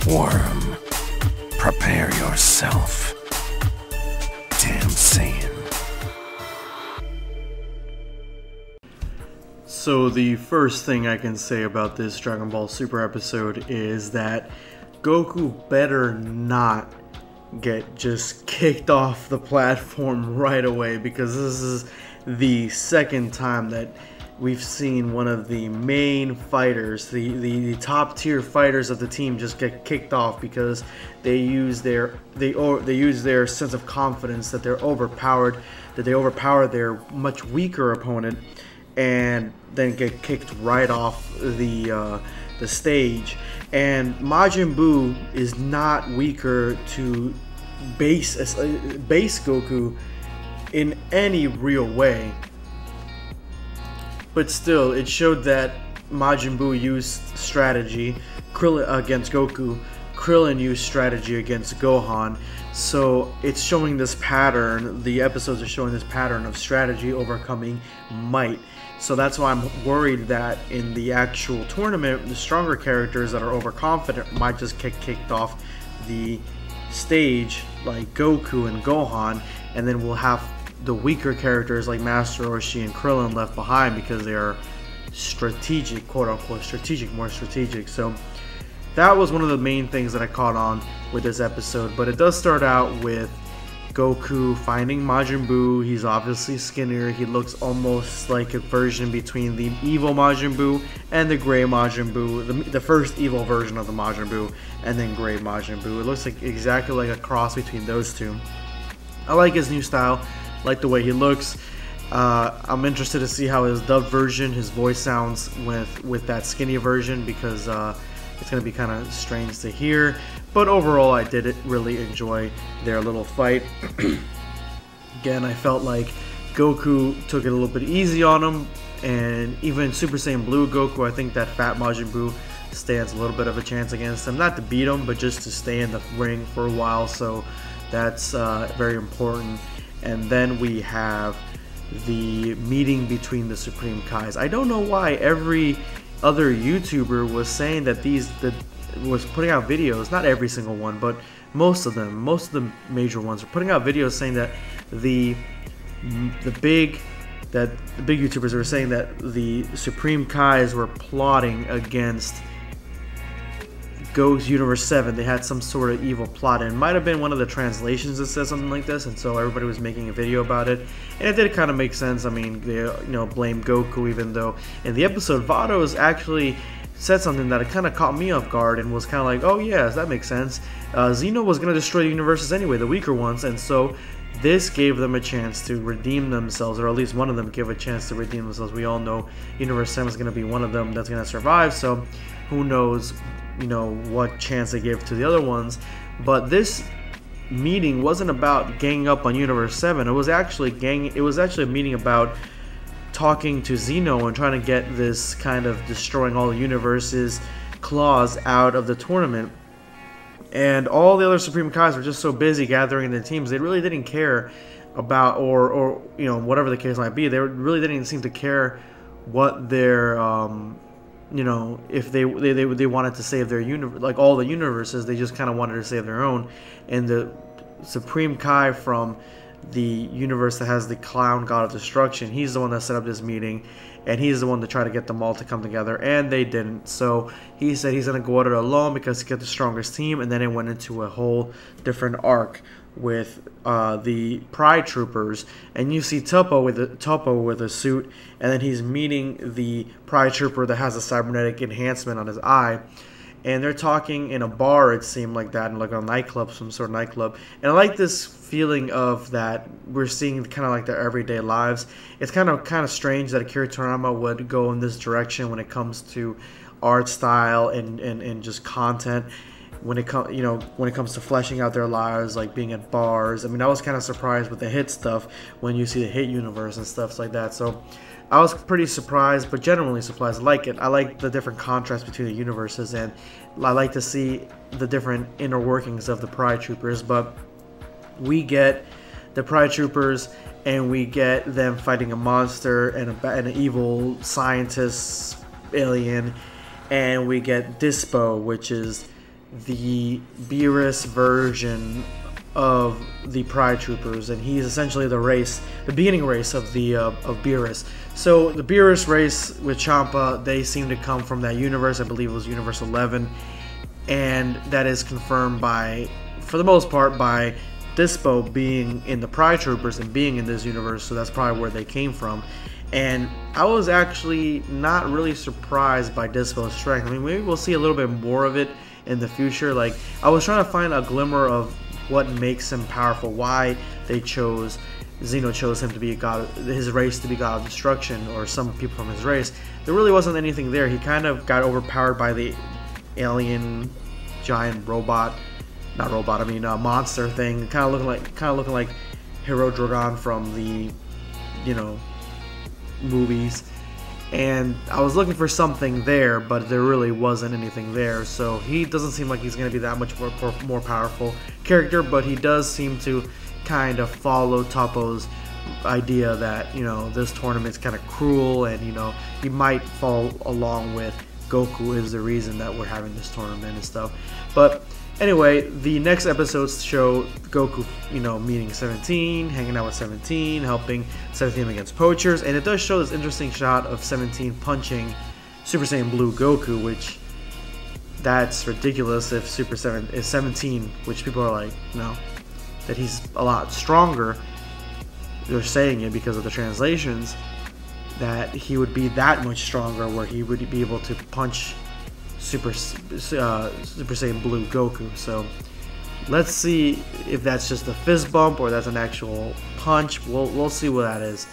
Worm, prepare yourself. Damn Saiyan. So the first thing I can say about this Dragon Ball Super episode is that Goku better not get just kicked off the platform right away, because this is the second time that we've seen one of the main fighters, the top tier fighters of the team, just get kicked off because they use their sense of confidence that they're overpowered, that they overpower their much weaker opponent, and then get kicked right off the stage. And Majin Buu is not weaker to base Goku in any real way. But still, it showed that Majin Buu used strategy against Goku. Krillin used strategy against Gohan. So it's showing this pattern. The episodes are showing this pattern of strategy overcoming might. So that's why I'm worried that in the actual tournament, the stronger characters that are overconfident might just get kicked off the stage, like Goku and Gohan, and then we'll have the weaker characters like Master Roshi and Krillin left behind because they are strategic, quote unquote strategic, more strategic. So that was one of the main things that I caught on with this episode. But it does start out with Goku finding Majin Buu. He's obviously skinnier. He looks almost like a version between the evil Majin Buu and the gray Majin Buu, the first evil version of the Majin Buu, and then gray Majin Buu. It looks like exactly like a cross between those two. I like his new style. Like the way he looks. I'm interested to see how his dubbed version, his voice sounds with that skinny version, because it's going to be kind of strange to hear. But overall, I did really enjoy their little fight. Again, I felt like Goku took it a little bit easy on him, and even Super Saiyan Blue Goku, I think that fat Majin Buu stands a little bit of a chance against him. Not to beat him, but just to stay in the ring for a while. So that's very important. And then we have the meeting between the Supreme Kais. I don't know why every other YouTuber was saying that was putting out videos, not every single one, but most of them, most of the major ones are putting out videos saying that the big YouTubers were saying that the Supreme Kais were plotting against Go's Universe 7. They had some sort of evil plot, and it might have been one of the translations that said something like this, and so everybody was making a video about it, and it did kind of make sense. I mean, they blamed Goku, even though in the episode Vados actually said something that it kind of caught me off guard and was kind of like, oh yes, that makes sense. Xeno was going to destroy the universes anyway, the weaker ones, and so this gave them a chance to redeem themselves, or at least one of them gave a chance to redeem themselves. We all know Universe 7 is going to be one of them that's going to survive, so who knows, what chance they give to the other ones. But this meeting wasn't about ganging up on Universe 7. It was actually a meeting about talking to Xeno and trying to get this kind of destroying all the universes clause out of the tournament. And all the other Supreme Kais were just so busy gathering their teams, they really didn't care about, or whatever the case might be, they really didn't seem to care what their if they wanted to save their universe, like all the universes. They just kind of wanted to save their own. And the Supreme Kai from the universe that has the clown god of destruction, he's the one that set up this meeting, and he's the one to try to get them all to come together, and they didn't. So he said he's going to go at it alone because he got the strongest team, and then it went into a whole different arc with the Pride Troopers, and you see Topo with a suit, and then he's meeting the Pride Trooper that has a cybernetic enhancement on his eye, and they're talking in a bar, it seemed like that, in like a nightclub, some sort of nightclub. And I like this feeling of that we're seeing kind of like their everyday lives. It's kind of strange that Akira Toriyama would go in this direction when it comes to art style and just content. When it comes to fleshing out their lives, like being at bars. I mean, I was kind of surprised with the Hit stuff when you see the Hit universe and stuff like that. So I was pretty surprised, but genuinely surprised. I like it. I like the different contrast between the universes, and I like to see the different inner workings of the Pride Troopers. But we get the Pride Troopers, and we get them fighting a monster and an evil scientist alien, and we get Dyspo, which is the Beerus version of the Pride Troopers, and he's essentially the beginning race of Beerus. So the Beerus race with Champa, they seem to come from that universe. I believe it was Universe 11, and that is confirmed by, for the most part, by Dyspo being in the Pride Troopers and being in this universe. So that's probably where they came from. And I was actually not really surprised by Dyspo's strength. I mean, maybe we'll see a little bit more of it in the future. Like, I was trying to find a glimmer of what makes him powerful, why Xeno chose him to be a god, his race to be god of destruction, or some people from his race. There really wasn't anything there. He kind of got overpowered by the alien giant monster thing, kind of looking like Hero Dragon from the, movies. And I was looking for something there, but there really wasn't anything there. So he doesn't seem like he's going to be that much more powerful character, but he does seem to kind of follow Toppo's idea that, this tournament's kind of cruel, and, he might fall along with Goku is the reason that we're having this tournament and stuff. But anyway, the next episodes show Goku, meeting 17, hanging out with 17, helping 17 against poachers, and it does show this interesting shot of 17 punching Super Saiyan Blue Goku, which that's ridiculous if 17, which people are like, that he's a lot stronger. They're saying it because of the translations, that he would be that much stronger, where he would be able to punch Super Saiyan Blue Goku. So let's see if that's just a fist bump or that's an actual punch. We'll see what that is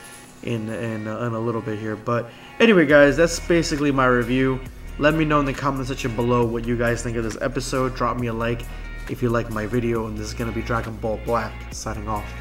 in a little bit here. But anyway, guys, that's basically my review. Let me know in the comment section below what you guys think of this episode. Drop me a like if you like my video, and this is going to be Dragon Ball Black signing off.